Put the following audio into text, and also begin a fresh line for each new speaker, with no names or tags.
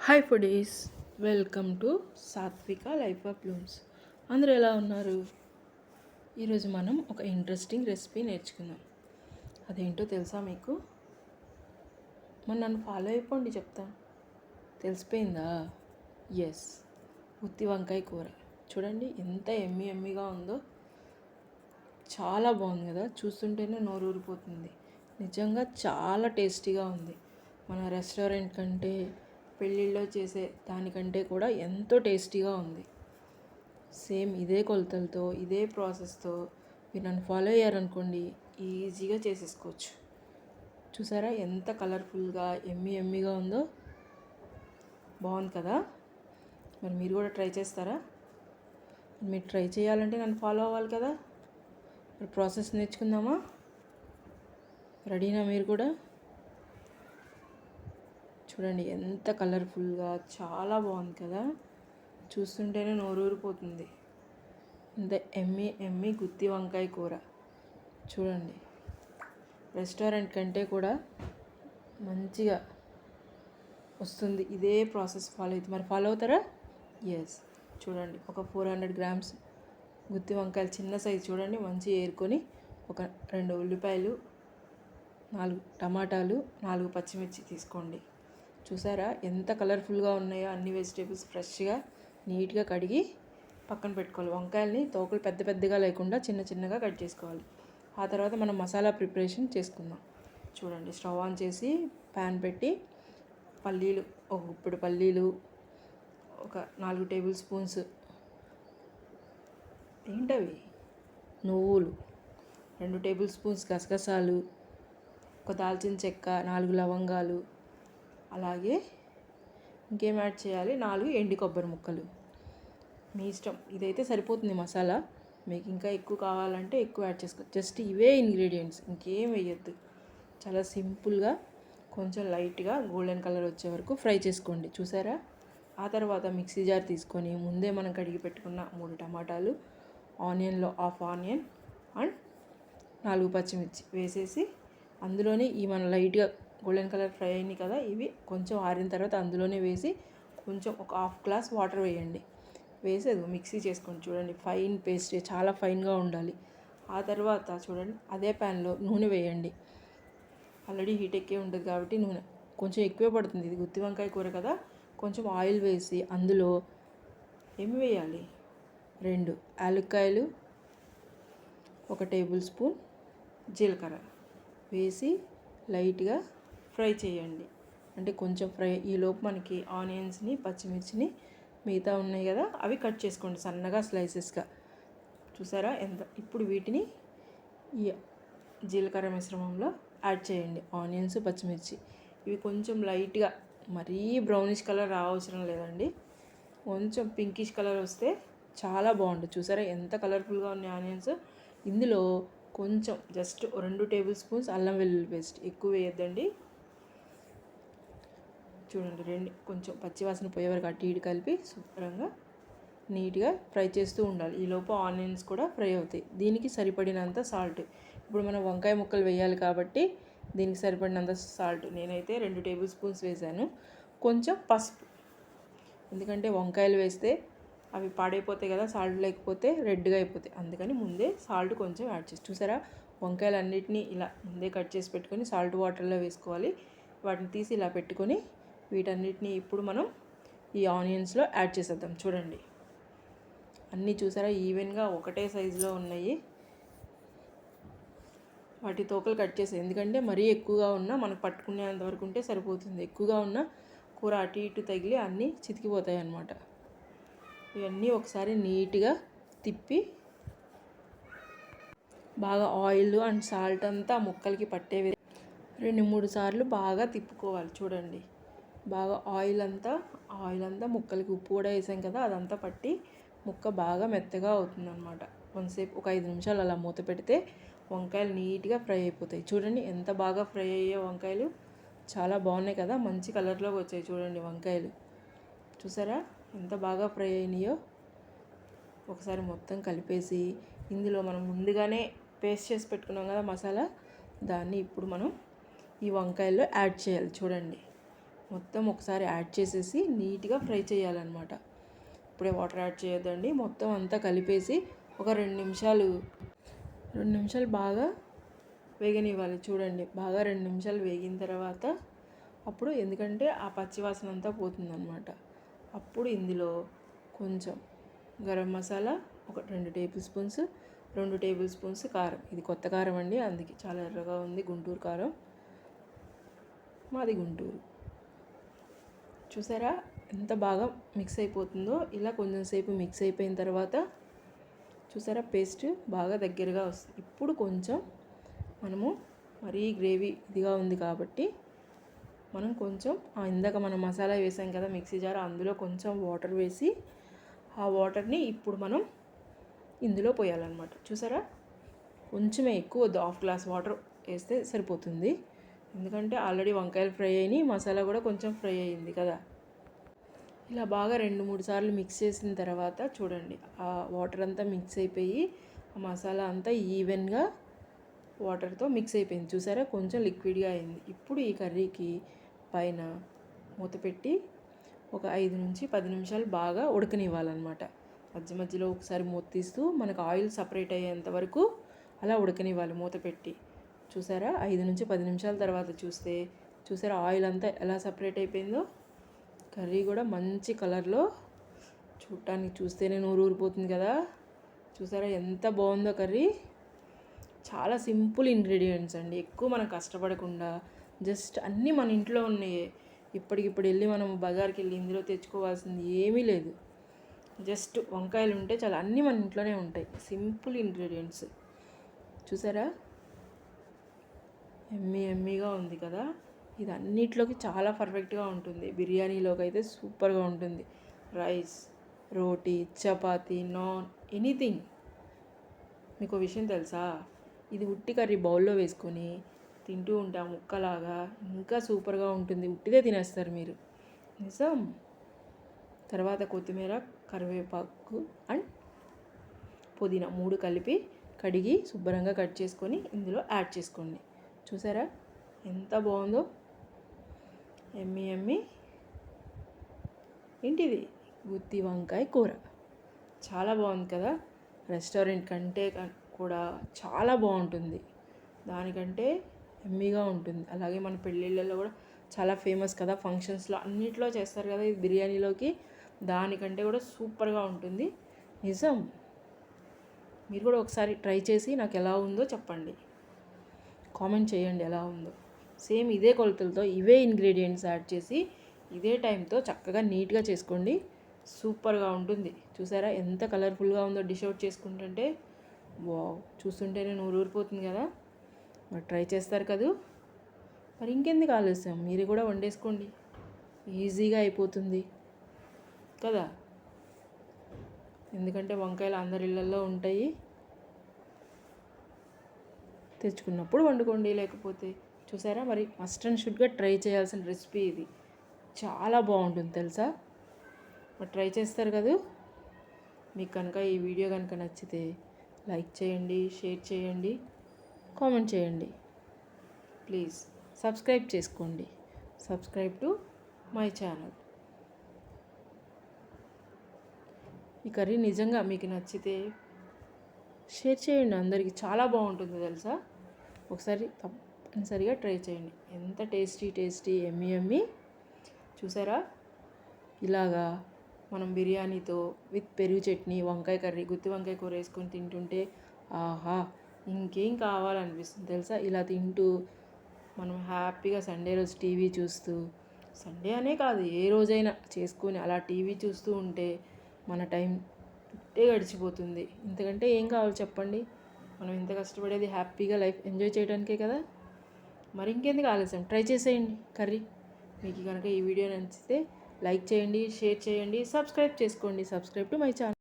Hi foodies, welcome to సాత్విక life of Bloom's. అందరూ ఎలా ఉన్నారు? ఈరోజు మనం ఒక ఇంట్రెస్టింగ్ రెసిపీ నేర్చుకుందాం. అదేంటో తెలుసా మీకు? మరి నన్ను ఫాలో అయిపోండి, చెప్తా. తెలిసిపోయిందా? ఎస్, గుత్తి వంకాయ కూర. చూడండి ఎంత ఎమ్మీగా ఉందో. చాలా బాగుంది కదా, చూస్తుంటేనే నోరు ఊరిపోతుంది. నిజంగా చాలా టేస్టీగా ఉంది. మన రెస్టారెంట్ కంటే, పెళ్ళిళ్ళలో చేసే దానికంటే కూడా ఎంతో టేస్టీగా ఉంది. సేమ్ ఇదే కొలతలతో, ఇదే ప్రాసెస్తో మీరు నన్ను ఫాలో అయ్యారనుకోండి, ఈజీగా చేసేసుకోవచ్చు. చూసారా ఎంత కలర్ఫుల్గా ఎమ్మీగా ఉందో? బాగుంది కదా? మరి మీరు కూడా ట్రై చేస్తారా? మీరు ట్రై చేయాలంటే నన్ను ఫాలో అవ్వాలి కదా. మరి ప్రాసెస్ నేర్చుకుందామా? రెడీనా మీరు కూడా? చూడండి ఎంత కలర్ఫుల్గా, చాలా బాగుంది కదా. చూస్తుంటేనే నోరూరిపోతుంది. ఇంత ఎమ్మి గుత్తి వంకాయ కూర. చూడండి, రెస్టారెంట్ కంటే కూడా మంచిగా వస్తుంది. ఇదే ప్రాసెస్ ఫాలో అవుతుంది. మరి ఫాలో అవుతారా? ఎస్. చూడండి, ఒక 400 గ్రామ్స్ గుత్తి వంకాయలు చిన్న సైజు చూడండి, మంచి ఏరుకొని, ఒక 2 ఉల్లిపాయలు, 4 టమాటాలు, 4 పచ్చిమిర్చి తీసుకోండి. చూసారా ఎంత కలర్ఫుల్గా ఉన్నాయో? అన్ని వెజిటేబుల్స్ ఫ్రెష్గా నీట్గా కడిగి పక్కన పెట్టుకోవాలి. వంకాయల్ని తోకలు పెద్దగా లేకుండా చిన్నగా కట్ చేసుకోవాలి. ఆ తర్వాత మనం మసాలా ప్రిపరేషన్ చేసుకుందాం. చూడండి, స్టవ్ ఆన్ చేసి ప్యాన్ పెట్టి, పల్లీలు, ఒక గుప్పెడు పల్లీలు, ఒక 4 టేబుల్ స్పూన్స్ ఏంటవి నువ్వులు, 2 టేబుల్ స్పూన్స్ గసగసాలు, ఒక దాల్చిన చెక్క, 4 లవంగాలు, అలాగే ఇంకేం యాడ్ చేయాలి, 4 ఎండు కొబ్బరి ముక్కలు. మీ ఇష్టం, ఇదైతే సరిపోతుంది మసాలా. మీకు ఇంకా ఎక్కువ కావాలంటే ఎక్కువ యాడ్ చేసుకోవచ్చు. జస్ట్ ఇవే ఇంగ్రీడియంట్స్, ఇంకేం వేయద్దు. చాలా సింపుల్గా, కొంచెం లైట్గా గోల్డెన్ కలర్ వచ్చే వరకు ఫ్రై చేసుకోండి. చూసారా? ఆ తర్వాత మిక్సీ జార్ తీసుకొని, ముందే మనం కడిగి పెట్టుకున్న 3 టమాటాలు, ఆనియన్లో 1/2 ఆనియన్ అండ్ 4 పచ్చిమిర్చి వేసేసి, అందులోనే ఈ మన లైట్గా గోల్డెన్ కలర్ ఫ్రై అయినాయి కదా, ఇవి కొంచెం ఆరిన తర్వాత అందులోనే వేసి, కొంచెం ఒక 1/2 గ్లాస్ వాటర్ వేయండి. వేసేది మిక్సీ చేసుకోండి. చూడండి, ఫైన్ పేస్ట్, చాలా ఫైన్గా ఉండాలి. ఆ తర్వాత చూడండి, అదే ప్యాన్లో నూనె వేయండి. ఆల్రెడీ హీట్ ఎక్కే ఉంటుంది కాబట్టి నూనె కొంచెం ఎక్కువే పడుతుంది. ఇది గుత్తి వంకాయ కూర కదా. కొంచెం ఆయిల్ వేసి, అందులో ఏమి వేయాలి, 2 యాలక్కాయలు, 1 టేబుల్ స్పూన్ జీలకర్ర వేసి లైట్గా ఫ్రై చేయండి. అంటే కొంచెం ఫ్రై ఈలోపు మనకి ఆనియన్స్ని, పచ్చిమిర్చిని, మిగతా ఉన్నాయి కదా, అవి కట్ చేసుకోండి సన్నగా స్లైసెస్గా. చూసారా ఎంత? ఇప్పుడు వీటిని ఈ జీలకర్ర మిశ్రమంలో యాడ్ చేయండి. ఆనియన్స్, పచ్చిమిర్చి ఇవి కొంచెం లైట్గా, మరీ బ్రౌనిష్ కలర్ రావసరం లేదండి. కొంచెం పింకిష్ కలర్ వస్తే చాలా బాగుంటుంది. చూసారా ఎంత కలర్ఫుల్గా ఉన్నాయి ఆనియన్స్? ఇందులో కొంచెం జస్ట్ 2 టేబుల్ స్పూన్స్ అల్లం వెల్లుల్లి పేస్ట్, ఎక్కువ వేయద్దండి. చూడండి, 2 కొంచెం పచ్చివాసన పోయే వరకు అటు ఇటు కలిపి శుభ్రంగా నీట్గా ఫ్రై చేస్తూ ఉండాలి. ఈలోపు ఆనియన్స్ కూడా ఫ్రై అవుతాయి. దీనికి సరిపడినంత సాల్ట్. ఇప్పుడు మనం వంకాయ ముక్కలు వేయాలి కాబట్టి దీనికి సరిపడినంత సాల్ట్ నేనైతే 2 టేబుల్ స్పూన్స్ వేసాను. కొంచెం పసుపు, ఎందుకంటే వంకాయలు వేస్తే అవి పాడైపోతాయి కదా, సాల్ట్ లేకపోతే రెడ్గా అయిపోతాయి. అందుకని ముందే సాల్ట్ కొంచెం యాడ్ చేసి, చూసారా వంకాయలు అన్నిటినీ ఇలా ముందే కట్ చేసి పెట్టుకొని సాల్ట్ వాటర్లో వేసుకోవాలి. వాటిని తీసి ఇలా పెట్టుకొని, వీటన్నిటిని ఇప్పుడు మనం ఈ ఆనియన్స్లో యాడ్ చేసేద్దాం. చూడండి, అన్నీ చూసారా ఈవెన్గా ఒకటే సైజులో ఉన్నాయి. వాటి తోకలు కట్ చేసి, ఎందుకంటే మరీ ఎక్కువగా ఉన్నా మనకు పట్టుకునేంత వరకు ఉంటే సరిపోతుంది. ఎక్కువగా ఉన్న కూర అటు ఇటు తగిలి అన్నీ చితికిపోతాయి అన్నమాట. ఇవన్నీ ఒకసారి నీట్గా తిప్పి, బాగా ఆయిల్ అండ్ సాల్ట్ అంతా ముక్కలకి పట్టే 2-3 సార్లు బాగా తిప్పుకోవాలి. చూడండి, బాగా ఆయిల్ అంతా ముక్కలకి, ఉప్పు కూడా వేసాం కదా, అదంతా పట్టి ముక్క బాగా మెత్తగా అవుతుందన్నమాట. కొంతసేపు ఒక 5 నిమిషాలు అలా మూత పెడితే వంకాయలు నీట్గా ఫ్రై అయిపోతాయి. చూడండి ఎంత బాగా ఫ్రై అయ్యే వంకాయలు, చాలా బాగున్నాయి కదా, మంచి కలర్లోకి వచ్చాయి. చూడండి వంకాయలు, చూసారా ఎంత బాగా ఫ్రై అయినాయో? ఒకసారి మొత్తం కలిపేసి, ఇందులో మనం ముందుగానే పేస్ట్ చేసి పెట్టుకున్నాం కదా మసాలా, దాన్ని ఇప్పుడు మనం ఈ వంకాయల్లో యాడ్ చేయాలి. చూడండి, మొత్తం ఒకసారి యాడ్ చేసేసి నీట్గా ఫ్రై చేయాలన్నమాట. ఇప్పుడే వాటర్ యాడ్ చేయొద్దండి. మొత్తం అంతా కలిపేసి ఒక 2 నిమిషాలు బాగా వేగనివ్వాలి. చూడండి, బాగా 2 నిమిషాలు వేగిన తర్వాత అప్పుడు, ఎందుకంటే ఆ పచ్చివాసన అంతా పోతుందన్నమాట, అప్పుడు ఇందులో కొంచెం గరం మసాలా ఒక 2 టేబుల్ స్పూన్స్ కారం. ఇది కొత్త కారం అండి, అందుకే చాలా ఎర్రగా ఉంది. గుంటూరు కారం, మాది గుంటూరు. చూసారా ఎంత బాగా మిక్స్ అయిపోతుందో. ఇలా కొంచెం సేపు మిక్స్ అయిపోయిన తర్వాత చూసారా పేస్ట్ బాగా దగ్గరగా వస్తుంది. ఇప్పుడు కొంచెం మనము మరీ గ్రేవీ ఇదిగా ఉంది కాబట్టి మనం కొంచెం ఇందాక మనం మసాలా వేసాం కదా మిక్సీ జార్, అందులో కొంచెం వాటర్ వేసి ఆ వాటర్ని ఇప్పుడు మనం ఇందులో పోయాలన్నమాట. చూసారా, కొంచెమే, ఎక్కువ వద్దు, 1/2 గ్లాస్ వాటర్ వేస్తే సరిపోతుంది. ఎందుకంటే ఆల్రెడీ వంకాయలు ఫ్రై అయినాయి, మసాలా కూడా కొంచెం ఫ్రై అయ్యింది కదా. ఇలా బాగా 2-3 సార్లు మిక్స్ చేసిన తర్వాత చూడండి, ఆ వాటర్ అంతా మిక్స్ అయిపోయి ఆ మసాలా అంతా ఈవెన్గా వాటర్తో మిక్స్ అయిపోయింది. చూసారా, కొంచెం లిక్విడ్గా అయింది. ఇప్పుడు ఈ కర్రీకి పైన మూత పెట్టి ఒక 5-10 నిమిషాలు బాగా ఉడకనివ్వాలన్నమాట. మధ్య మధ్యలో ఒకసారి మూత తీస్తూ మనకు ఆయిల్ సపరేట్ అయ్యేంత వరకు అలా ఉడకనివ్వాలి మూత పెట్టి. చూసారా, 5-10 నిమిషాల తర్వాత చూసారా ఆయిల్ అంతా ఎలా సపరేట్ అయిపోయిందో. కర్రీ కూడా మంచి కలర్లో, చూస్తేనే నోరు ఊరిపోతుంది కదా. చూసారా ఎంత బాగుందో కర్రీ. చాలా సింపుల్ ఇంగ్రీడియంట్స్ అండి, ఎక్కువ మనం కష్టపడకుండా జస్ట్ అన్నీ మన ఇంట్లో ఉన్నాయి. ఇప్పటికిప్పుడు వెళ్ళి మనం బజార్కి వెళ్ళి ఇందులో తెచ్చుకోవాల్సింది ఏమీ లేదు. జస్ట్ వంకాయలు ఉంటే చాలా, అన్నీ మన ఇంట్లోనే ఉంటాయి. Simple ingredients. చూసారా ఎమ్మీగా ఉంది కదా. ఇది అన్నిట్లోకి చాలా పర్ఫెక్ట్గా ఉంటుంది. బిర్యానీలోకి అయితే సూపర్గా ఉంటుంది. రైస్, రోటీ, చపాతీ, నాన్, ఎనీథింగ్. మీకు విషయం తెలుసా, ఇది ఉట్టి కర్రీ బౌల్లో వేసుకొని తింటూ ఉంటే ఆ ముక్కలాగా ఇంకా సూపర్గా ఉంటుంది. ఉట్టిదే తినేస్తారు మీరు, నిజం. తర్వాత కొత్తిమీర, కరివేపాకు అండ్ పుదీనా 3 కలిపి కడిగి శుభ్రంగా కట్ చేసుకొని ఇందులో యాడ్ చేసుకోండి. చూసారా ఎంత బాగుందో. ఎమ్మి ఏంటిది, గుత్తి వంకాయ కూర. చాలా బాగుంది కదా. రెస్టారెంట్ కంటే కూడా చాలా బాగుంటుంది, దానికంటే ఎమ్మీగా ఉంటుంది. అలాగే మన పెళ్ళిళ్ళలో కూడా చాలా ఫేమస్ కదా, ఫంక్షన్స్లో అన్నిట్లో చేస్తారు కదా ఇది బిర్యానీలోకి. దానికంటే కూడా సూపర్గా ఉంటుంది, నిజం. మీరు కూడా ఒకసారి ట్రై చేసి నాకు ఎలా ఉందో చెప్పండి, కామెంట్ చేయండి ఎలా ఉందో. సేమ్ ఇదే కొలతలతో ఇవే ఇంగ్రీడియంట్స్ యాడ్ చేసి ఇదే టైంతో చక్కగా నీట్గా చేసుకోండి, సూపర్గా ఉంటుంది. చూసారా ఎంత కలర్ఫుల్గా ఉందో డిష్ అవుట్ చేసుకుంటుంటే. వావ్, చూస్తుంటేనే నోరు ఊరిపోతుంది కదా. మరి ట్రై చేస్తారు కదూ. మరి ఇంకెందుకు ఆలస్యం, మీరు కూడా వండేసుకోండి, ఈజీగా అయిపోతుంది కదా. ఎందుకంటే వంకాయలు అందరి ఇళ్ళల్లో ఉంటాయి, తెచ్చుకున్నప్పుడు వండుకోండి. లేకపోతే చూసారా, మరి మస్ట్ అండ్ షుడ్గా ట్రై చేయాల్సిన రెసిపీ ఇది. చాలా బాగుంటుంది తెలుసా. మరి ట్రై చేస్తారు కదా. మీకు కనుక ఈ వీడియో కనుక నచ్చితే లైక్ చేయండి, షేర్ చేయండి, కామెంట్ చేయండి. ప్లీజ్ సబ్స్క్రైబ్ చేసుకోండి. Subscribe to my channel. ఈ కర్రీ నిజంగా మీకు నచ్చితే షేర్ చేయండి అందరికీ. చాలా బాగుంటుంది తెలుసా. ఒకసారి తప్పనిసరిగా ట్రై చేయండి. ఎంత టేస్టీ ఎమ్మీ. చూసారా, ఇలాగా మనం బిర్యానీతో విత్ పెరుగు చట్నీ, వంకాయ కర్రీ, గుత్తి వంకాయ కూర వేసుకొని తింటుంటే ఆహా, ఇంకేం కావాలనిపిస్తుంది తెలుసా. ఇలా తింటూ మనం హ్యాపీగా సండే రోజు టీవీ చూస్తూ, సండే అనే కాదు ఏ రోజైనా చేసుకొని అలా టీవీ చూస్తూ ఉంటే మన టైం ఇట్టే గడిచిపోతుంది. ఇంతకంటే ఏం కావాలి చెప్పండి. మనం ఇంత కష్టపడేది హ్యాపీగా లైఫ్ ఎంజాయ్ చేయడానికే కదా. మరి ఇంకెందుకు ఆలస్యం, ట్రై చేసేయండి కర్రీ. మీకు కనుక ఈ వీడియో నచ్చితే లైక్ చేయండి, షేర్ చేయండి, సబ్స్క్రైబ్ చేసుకోండి. Subscribe to my channel.